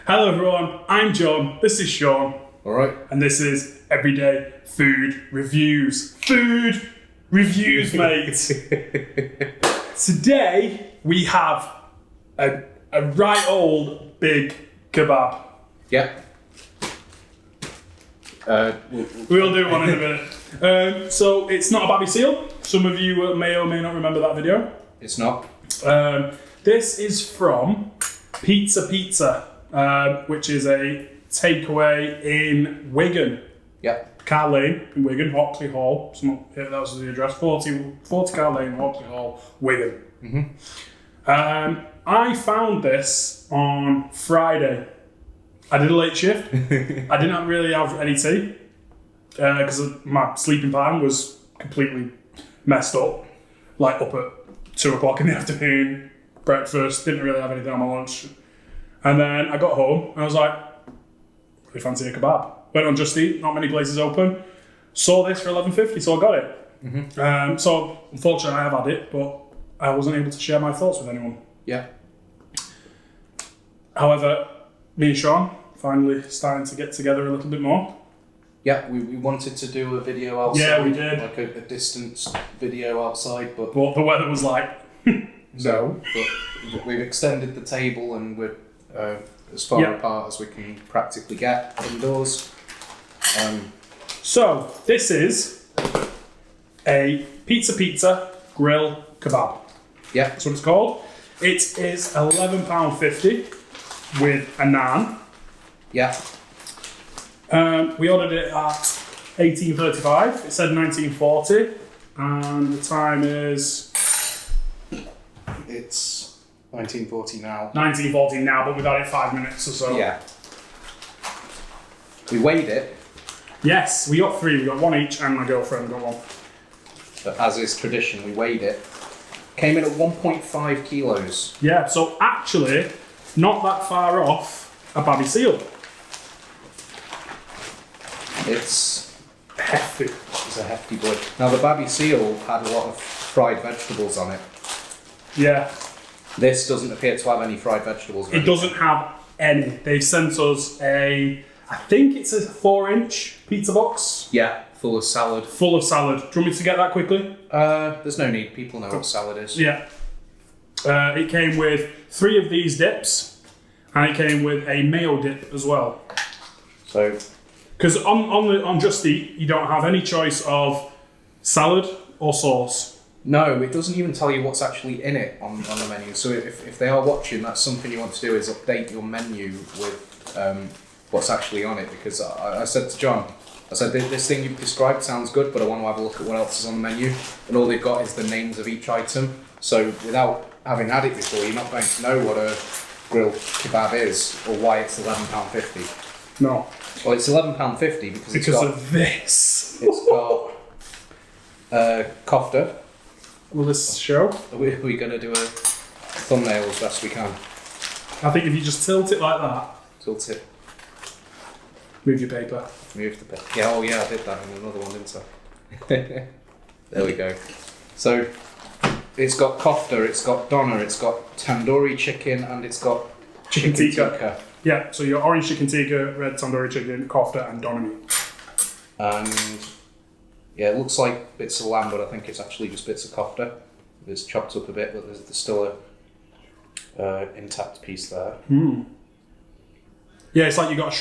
Hello everyone, I'm John, this is Sean. Alright. And this is Everyday Food Reviews. Food reviews, mate. Today we have a right old big kebab. Yeah. We'll do one in a minute. So it's not a babby seal. Some of you may or may not remember that video. It's not. This is from PizzaPizza, which is a takeaway in Wigan. Yeah. Car Lane in Wigan, Hockley Hall. That was the address. 40 Car Lane, Hockley Hall, Wigan. Mm-hmm. I found this on Friday. I did a late shift. I didn't really have any tea because my sleeping pattern was completely messed up. Like up at 2 o'clock in the afternoon, breakfast, didn't really have anything on my lunch. And then I got home and I was like, really fancy a kebab. Went on Just Eat, not many places open. Saw this for $11.50, so I got it. Mm-hmm. So unfortunately I have had it, but I wasn't able to share my thoughts with anyone. Yeah. However, me and Sean finally starting to get together a little bit more. Yeah, we wanted to do a video outside. Yeah, we did. Like a distance video outside, but the weather was like, no. But we've extended the table and we're as far apart as we can practically get indoors. So, this is a PizzaPizza Grill Kebab. Yeah. That's what it's called. It is £11.50 with a naan. Yeah. We ordered it at 18:35. It said 19:40, and the time is It's 19:40 now. 19:40 now, but we've had it 5 minutes or so. Yeah. We weighed it. Yes, we got 3. We got 1 each, and my girlfriend got 1. But as is tradition, we weighed it. Came in at 1.5 kilos. Yeah, so actually, not that far off a babby seal. It's Hefty. a hefty boy. Now the babby seal had a lot of fried vegetables on it. Yeah. This doesn't appear to have any fried vegetables. It doesn't have any. They've sent us I think it's a 4-inch pizza box. Yeah, full of salad. Full of salad. Do you want me to get that quickly? There's no need. People know what salad is. Yeah. It came with 3 of these dips, and it came with a mayo dip as well. So, because on Just Eat, you don't have any choice of salad or sauce. no, it doesn't even tell you what's actually in it on the menu. So if they are watching, that's something you want to do is update your menu with what's actually on it. Because I said to John, I said, this thing you've described sounds good, but I want to have a look at what else is on the menu. And all they've got is the names of each item. So without having had it before, you're not going to know what a grilled kebab is or why it's £11.50. No. Well, it's £11.50 because of this. It's got kofta. Will this show? We're going to do a thumbnail as best we can. I think if you just tilt it like that, Tilt it. move your paper. Move the bit. Yeah, oh yeah, I did that in another one, didn't I? There we go. So, it's got kofta, it's got doner, it's got tandoori chicken, and it's got Chicken tikka. Yeah, so your orange chicken tikka, red tandoori chicken, kofta, and doner meat. And yeah, it looks like bits of lamb, but I think it's actually just bits of kofta. It's chopped up a bit, but there's still a intact piece there. Yeah, it's like you got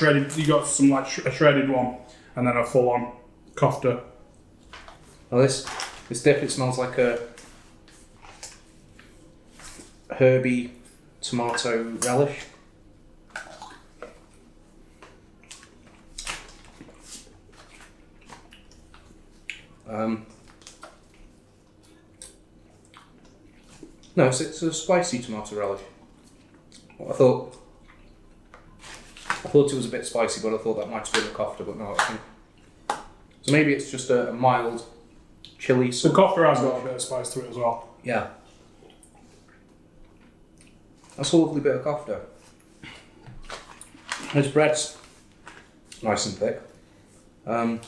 some like a shredded one, and then a full-on kofta. Well, this dip, it smells like a herby tomato relish. No, it's a spicy tomato relish. I thought it was a bit spicy, but I thought that might have been a kofta, but no, I think. So maybe it's just a mild chili The sauce. kofta has got a bit of spice to it as well. Yeah. That's a lovely bit of kofta. This bread's nice and thick. I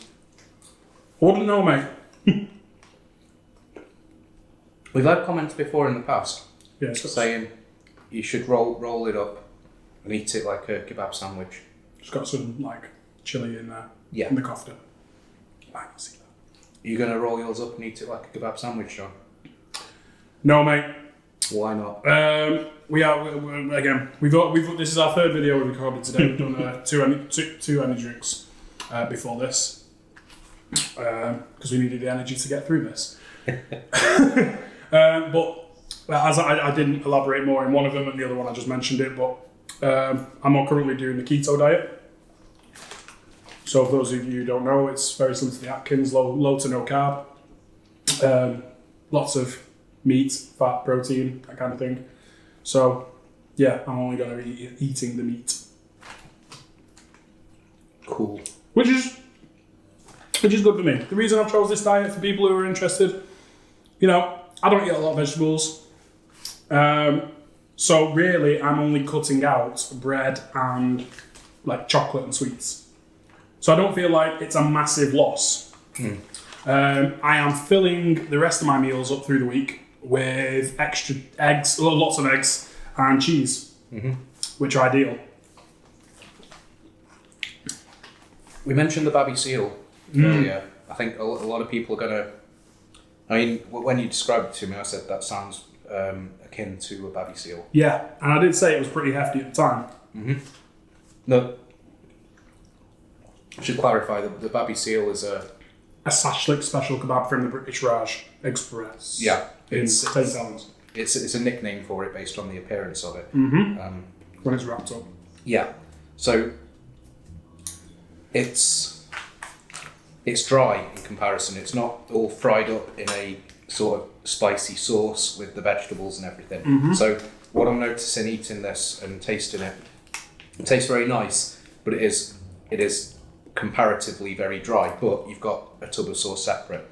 wouldn't know, mate. We've had comments before in the past Yes. saying you should roll it up and eat it like a kebab sandwich. Just got some like chili in there. Yeah. In the kofta. I can see that. Are you going to roll yours up and eat it like a kebab sandwich, John? No, mate. Why not? We again. We've this is our third video we recorded today. We've done two energy drinks before this because we needed the energy to get through this. But as I didn't elaborate more in one of them, and the other one I just mentioned it. But I'm currently doing the Keto Diet. So for those of you who don't know, it's very similar to the Atkins, low to no carb, lots of meat, fat, protein, that kind of thing. So yeah, I'm only going to be eating the meat. Cool. Which is good for me. The reason I've chose this diet for people who are interested, I don't eat a lot of vegetables. So really, I'm only cutting out bread and like chocolate and sweets. So I don't feel like it's a massive loss. I am filling the rest of my meals up through the week with extra eggs, lots of eggs and cheese, which are ideal. We mentioned the babby seal earlier. I think a lot of people are going to... I mean, when you described it to me, I said that sounds akin to a babby seal. Yeah, and I did say it was pretty hefty at the time. No, I should clarify that the babby seal is a Sashlik special kebab from the British Raj Express. Yeah. In St. Helens. It's a nickname for it based on the appearance of it. When it's wrapped up. Yeah. So it's dry in comparison. It's not all fried up in a sort of spicy sauce with the vegetables and everything. So what I'm noticing eating this and tasting it tastes very nice, but it is comparatively very dry, but you've got a tub of sauce separate.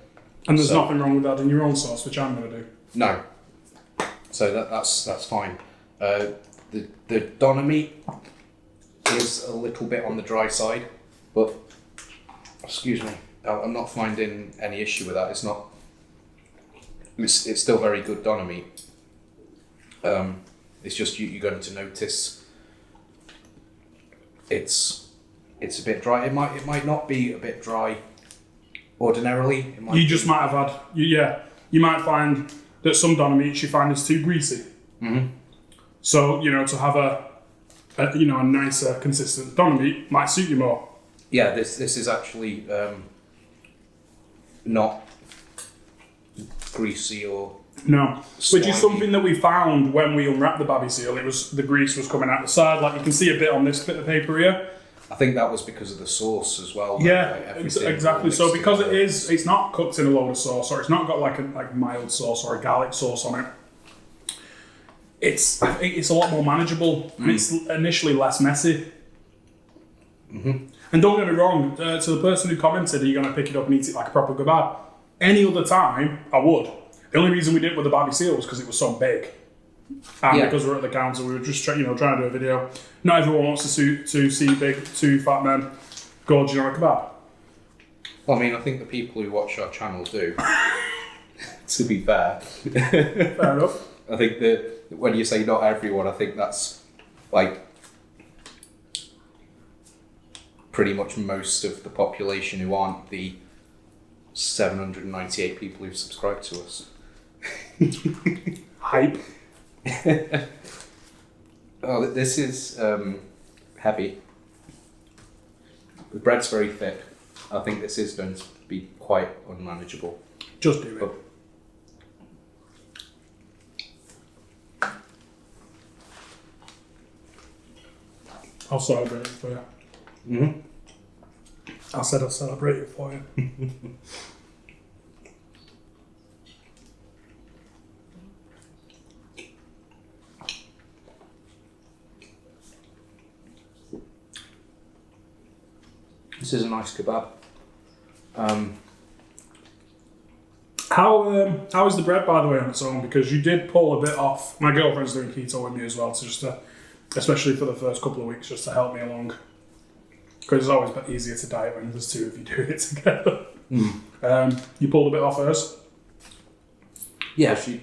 And there's nothing wrong with adding your own sauce, which I'm going to do. No. So that's fine. The doner meat is a little bit on the dry side, but excuse me, I'm not finding any issue with that. It's still very good doner meat. It's just you're going to notice it's a bit dry. It might not be a bit dry ordinarily. You just might have had, you might find that some doner meats you find is too greasy. So, to have a nicer, consistent doner meat might suit you more. Yeah, this is actually not greasy or no, slimy. Which is something that we found when we unwrapped the babby seal. It was the grease was coming out the side, like you can see a bit on this bit of paper here. I think that was because of the sauce as well. Yeah, exactly. So because it's not cooked in a load of sauce, or it's not got like a mild sauce or a garlic sauce on it. It's a lot more manageable and it's initially less messy. And don't get me wrong, to the person who commented, are you going to pick it up and eat it like a proper kebab? Any other time, I would. The only reason we did it with the babby seal was because it was so big. And because we're at the counter, we were just trying to do a video. Not everyone wants to see big, two fat men gorging on a kebab. Well, I mean, I think the people who watch our channel do. To be fair. Fair enough. I think that when you say not everyone, I think that's like pretty much most of the population who aren't the 798 people who've subscribed to us. Hype. Oh, this is heavy. The bread's very thick. I think this is going to be quite unmanageable. Just do it. I'll celebrate it for you. I said I'll celebrate it for you. This is a nice kebab. How is the bread, by the way, on its own? Because you did pull a bit off. My girlfriend's doing keto with me as well, so especially for the first couple of weeks, just to help me along. Because it's always a bit easier to diet when there's two of you doing it together. You pulled a bit off hers? Yeah, she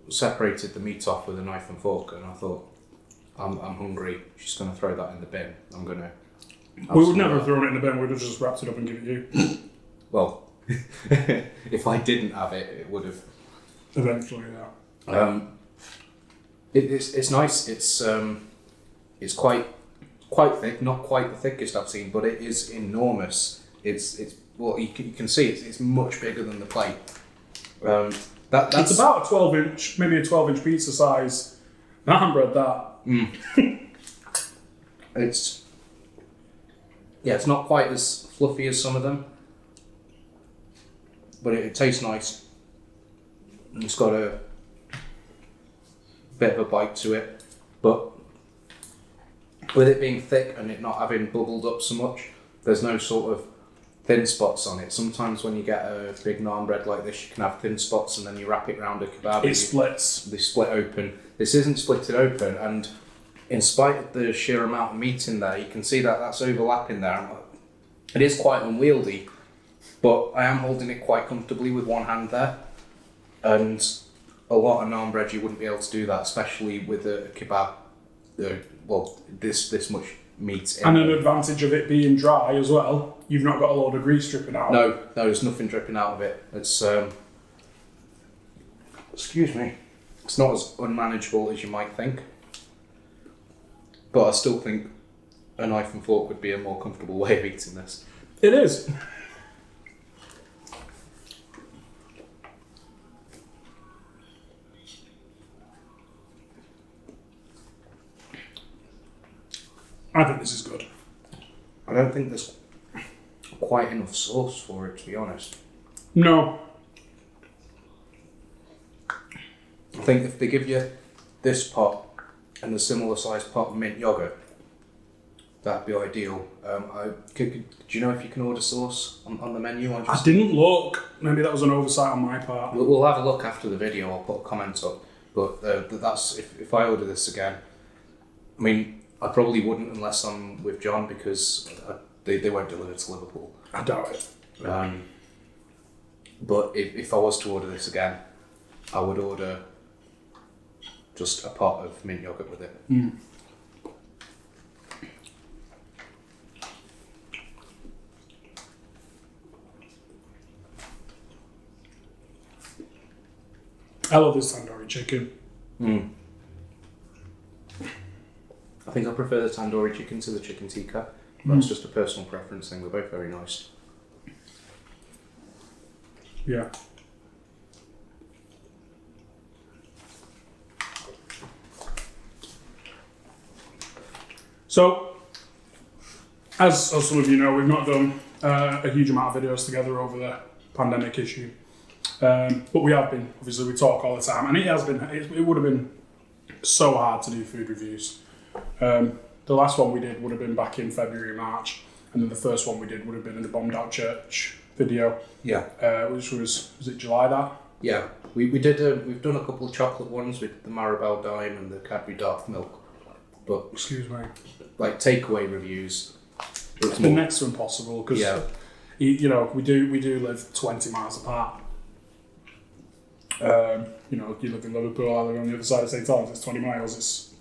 separated the meat off with a knife and fork, and I thought, I'm hungry. She's going to throw that in the bin. I'm going to... We would never have thrown it in the bin. We'd have just wrapped it up and given it you. Well, if I didn't have it, it would have... Eventually, yeah. It's nice. It's quite thick. Not quite the thickest I've seen, but it is enormous. It's well, you can see it's much bigger than the plate. That's it's about a 12-inch, maybe a 12-inch pizza size naan bread. That. It's not quite as fluffy as some of them, but it tastes nice. It's got a bit of a bite to it, but with it being thick and it not having bubbled up so much, there's no sort of thin spots on it. Sometimes when you get a big naan bread like this, you can have thin spots, and then you wrap it around a kebab. It splits. They split open. This isn't splitted open, and in spite of the sheer amount of meat in there, you can see that that's overlapping there. It is quite unwieldy, but I am holding it quite comfortably with one hand there. And a lot of naan bread, you wouldn't be able to do that, especially with a kebab. This much meat in. And an advantage of it being dry as well, you've not got a load of grease dripping out. No, there's nothing dripping out of it. It's excuse me. It's not as unmanageable as you might think, but I still think a knife and fork would be a more comfortable way of eating this. It is. I think this is good. I don't think there's quite enough sauce for it, to be honest. No. I think if they give you this pot and a similar sized pot of mint yogurt, that'd be ideal. Do you know if you can order sauce on the menu? I didn't look. Maybe that was an oversight on my part. We'll have a look after the video. I'll put a comment up. But that's if I order this again. I mean, I probably wouldn't unless I'm with John, because they won't deliver to Liverpool. I doubt it. But if I was to order this again, I would order just a pot of mint yogurt with it. I love this tandoori chicken. I think I prefer the tandoori chicken to the chicken tikka. That's just a personal preference thing. They're both very nice. Yeah. So, as some of you know, we've not done a huge amount of videos together over the pandemic issue. But we have been, obviously we talk all the time, and it would have been so hard to do food reviews. The last one we did would have been back in February, March, and then the first one we did would have been in the Bombed Out Church video. Yeah. Which was it July that? Yeah. We've done a couple of chocolate ones with the Maribel Dime and the Cadbury Dark Milk. But excuse me. Like takeaway reviews. It's the next to impossible because you know we do live 20 miles apart. You know, you live in Liverpool, I live on the other side of St. Thomas. It's 20 miles. It's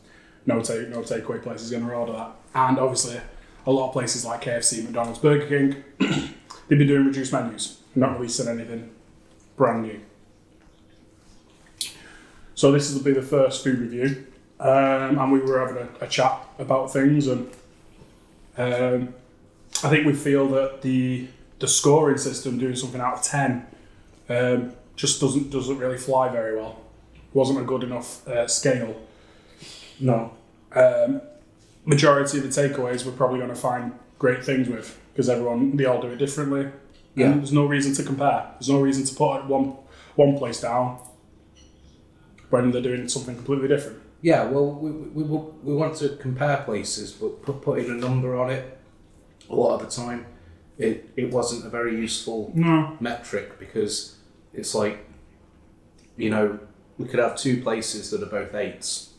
no takeaway place is going to order that. And obviously, a lot of places like KFC, McDonald's, Burger King, they've been doing reduced menus, not releasing anything brand new. So this will be the first food review, and we were having a chat about things, and I think we feel that the scoring system, doing something out of 10, just doesn't really fly very well. It wasn't a good enough scale. No. Majority of the takeaways we're probably going to find great things with, because they all do it differently. Yeah. And there's no reason to compare. There's no reason to put one place down when they're doing something completely different. Yeah, well, we want to compare places, but putting a number on it a lot of the time, it wasn't a very useful metric, because it's like, you know, we could have two places that are both 8s.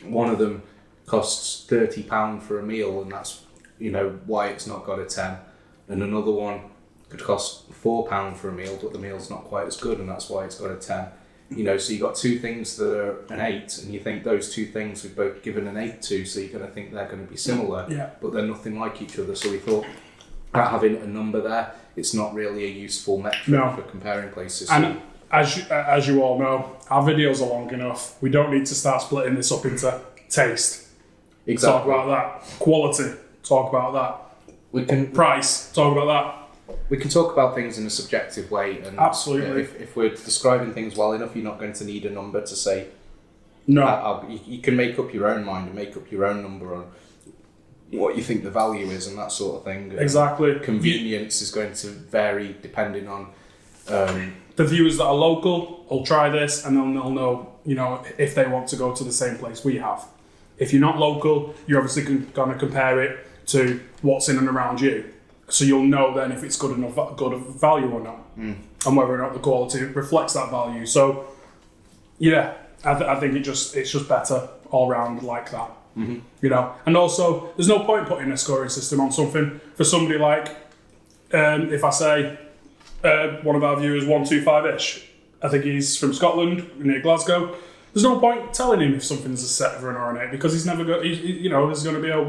One of them costs £30 for a meal, and that's, you know, why it's not got a 10. And another one could cost £4 for a meal, but the meal's not quite as good, and that's why it's got a 10. So you got two things that are an 8, and you think those two things we've both given an 8 to, so you're going to think they're going to be similar, but they're nothing like each other. So we thought that having a number there, it's not really a useful metric for comparing places. And as you all know, our videos are long enough. We don't need to start splitting this up into taste. Exactly. Talk about that. Quality. Talk about that. We can price. Talk about that. We can talk about things in a subjective way, and absolutely. If we're describing things well enough, you're not going to need a number to say. No. You can make up your own mind and make up your own number on what you think the value is and that sort of thing. Exactly. Convenience is going to vary depending on. The viewers that are local will try this, and then they'll know, if they want to go to the same place we have. If you're not local, you're obviously going to compare it to what's in and around you. So you'll know then if it's good value or not, and whether or not the quality reflects that value. So, I think it's just better all round like that. And also there's no point putting a scoring system on something for somebody like, if I say one of our viewers 125ish, I think he's from Scotland near Glasgow. There's no point telling him if something's a 7 or an 8 because he's never got. There's going to be a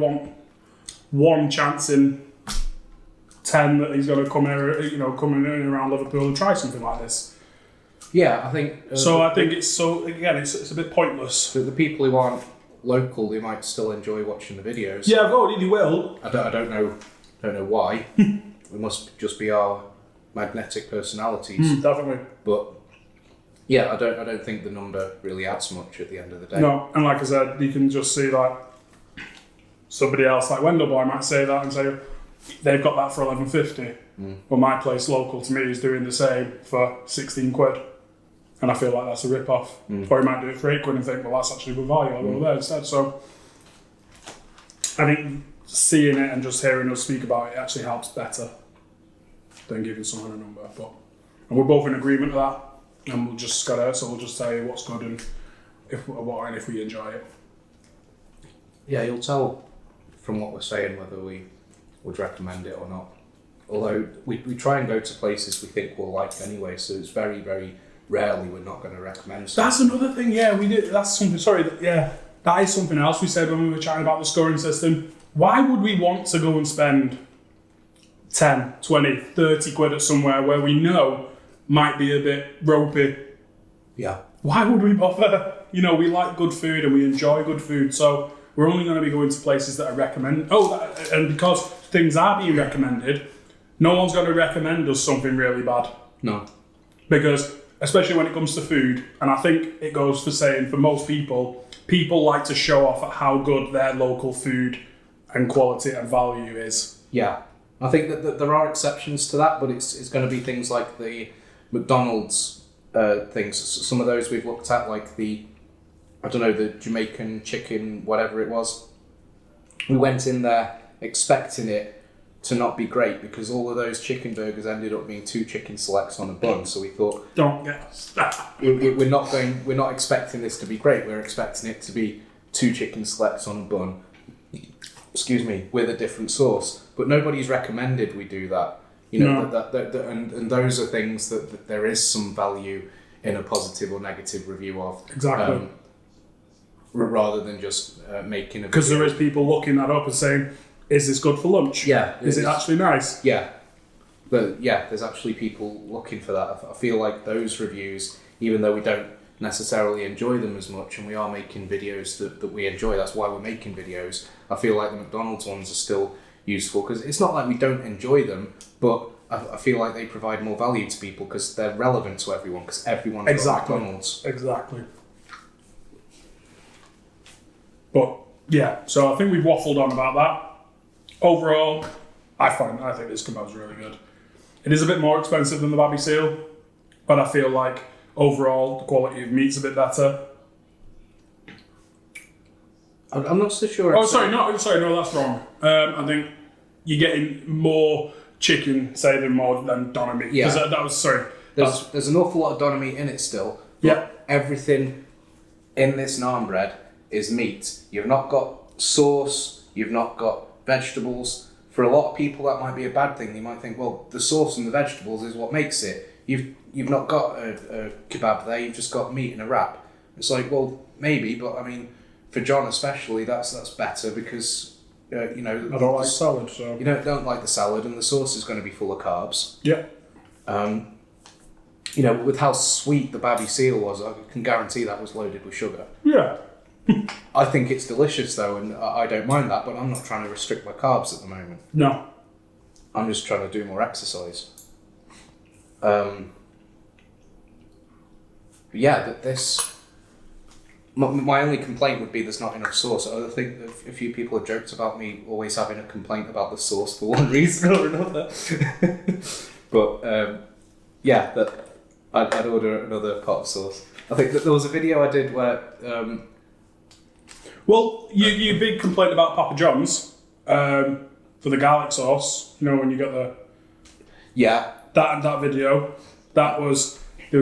one chance in 10 that he's going to come here, coming in around Liverpool and try something like this. Yeah, I think. I think it's it's a bit pointless. The people who aren't local, they might still enjoy watching the videos. Yeah, they will. I don't know why. It must just be our magnetic personalities. Definitely. But yeah, I don't think the number really adds much at the end of the day. No, and like I said, you can just see like somebody else like Wendell Boy might say that and say they've got that for £11.50. But my place local to me is doing the same for £16. And I feel like that's a rip-off. Or he might do it for £8 and think, well, that's actually good value. I'll go there instead. So I think seeing it and just hearing us speak about it actually helps better than giving someone a number. And we're both in agreement with that. And we'll just tell you what's good and if we enjoy it. Yeah, you'll tell from what we're saying whether we would recommend it or not. Although we try and go to places we think we'll like anyway, so it's very, very rarely we're not going to recommend something. That's another thing, we did. That's something, that is something else we said when we were chatting about the scoring system. Why would we want to go and spend 10, 20, 30 quid at somewhere where we know might be a bit ropey? Yeah. Why would we bother? We like good food and we enjoy good food, so we're only going to be going to places that are recommended. And because things are being recommended, no one's going to recommend us something really bad. No. Because, especially when it comes to food, and I think it goes for saying for most people like to show off at how good their local food and quality and value is. Yeah. I think that there are exceptions to that, but it's going to be things like the McDonald's things. Some of those we've looked at, like the Jamaican chicken, whatever it was. We went in there expecting it to not be great because all of those chicken burgers ended up being 2 chicken selects on a bun. So we thought, don't get us. We're not expecting this to be great. We're expecting it to be 2 chicken selects on a bun. Excuse me, with a different sauce. But nobody's recommended we do that. And those are things that there is some value in a positive or negative review of. Exactly. Rather than just making a. Because there is people looking that up and saying, is this good for lunch? Yeah. Is it actually nice? Yeah. But yeah, there's actually people looking for that. I feel like those reviews, even though we don't necessarily enjoy them as much and we are making videos that we enjoy, that's why we're making videos, I feel like the McDonald's ones are still useful because it's not like we don't enjoy them, but I feel like they provide more value to people because they're relevant to everyone because everyone's got McDonald's. Exactly. But yeah, so I think we've waffled on about that. Overall, I think this kebab's really good. It is a bit more expensive than the Babby Seal, but I feel like overall the quality of meat's a bit better. I'm not so sure. No, that's wrong. I think you're getting more chicken, say, than doner meat. Yeah. There's an awful lot of doner meat in it still. Yeah. Everything in this naan bread is meat. You've not got sauce. You've not got vegetables. For a lot of people, that might be a bad thing. They might think, well, the sauce and the vegetables is what makes it. you've not got a kebab there. You've just got meat in a wrap. It's like, well, maybe, but I mean, for John especially, that's better because you know. I don't like salad, so you don't like the salad, and the sauce is going to be full of carbs. yeah. You know, with how sweet the babby seal was, I can guarantee that was loaded with sugar. Yeah. I think it's delicious though, and I don't mind that, but I'm not trying to restrict my carbs at the moment. No. I'm just trying to do more exercise. Yeah, my only complaint would be there's not enough sauce. I think a few people have joked about me always having a complaint about the sauce for one reason or another. But yeah, I'd order another pot of sauce. I think that there was a video I did where... Well, you big complaint about Papa John's for the garlic sauce. You know, when you got the... Yeah. That video, there was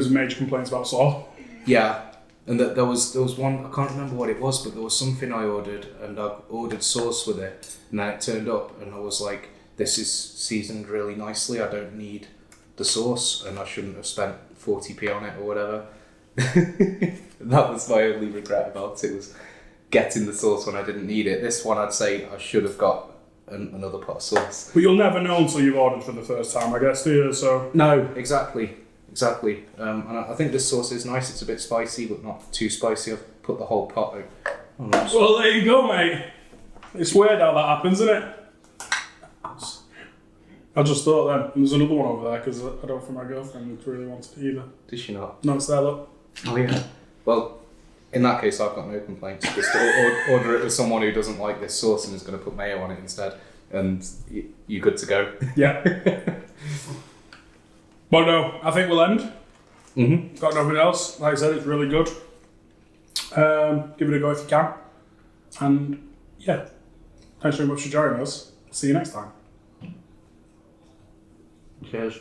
major complaints about sauce. Yeah. And that there was one, I can't remember what it was, but there was something I ordered, and I ordered sauce with it, and then it turned up, and I was like, this is seasoned really nicely, I don't need the sauce, and I shouldn't have spent 40p on it or whatever. That was my only regret about it, was getting the sauce when I didn't need it. This one I'd say I should have got another pot of sauce. But you'll never know until you've ordered for the first time, I guess, do you? So no, exactly. And I think this sauce is nice. It's a bit spicy, but not too spicy. I've put the whole pot out. Well, there you go, mate. It's weird how that happens, isn't it? I just thought then, there's another one over there, because I don't think my girlfriend would really want it either. Did she not? No, it's there, look. Oh, yeah. Well, in that case, I've got no complaints. Just order it with someone who doesn't like this sauce and is going to put mayo on it instead, and you're good to go. Yeah. But no, I think we'll end. Mm-hmm. Got nothing else. Like I said, it's really good. Give it a go if you can. And yeah, thanks very much for joining us. See you next time. Cheers.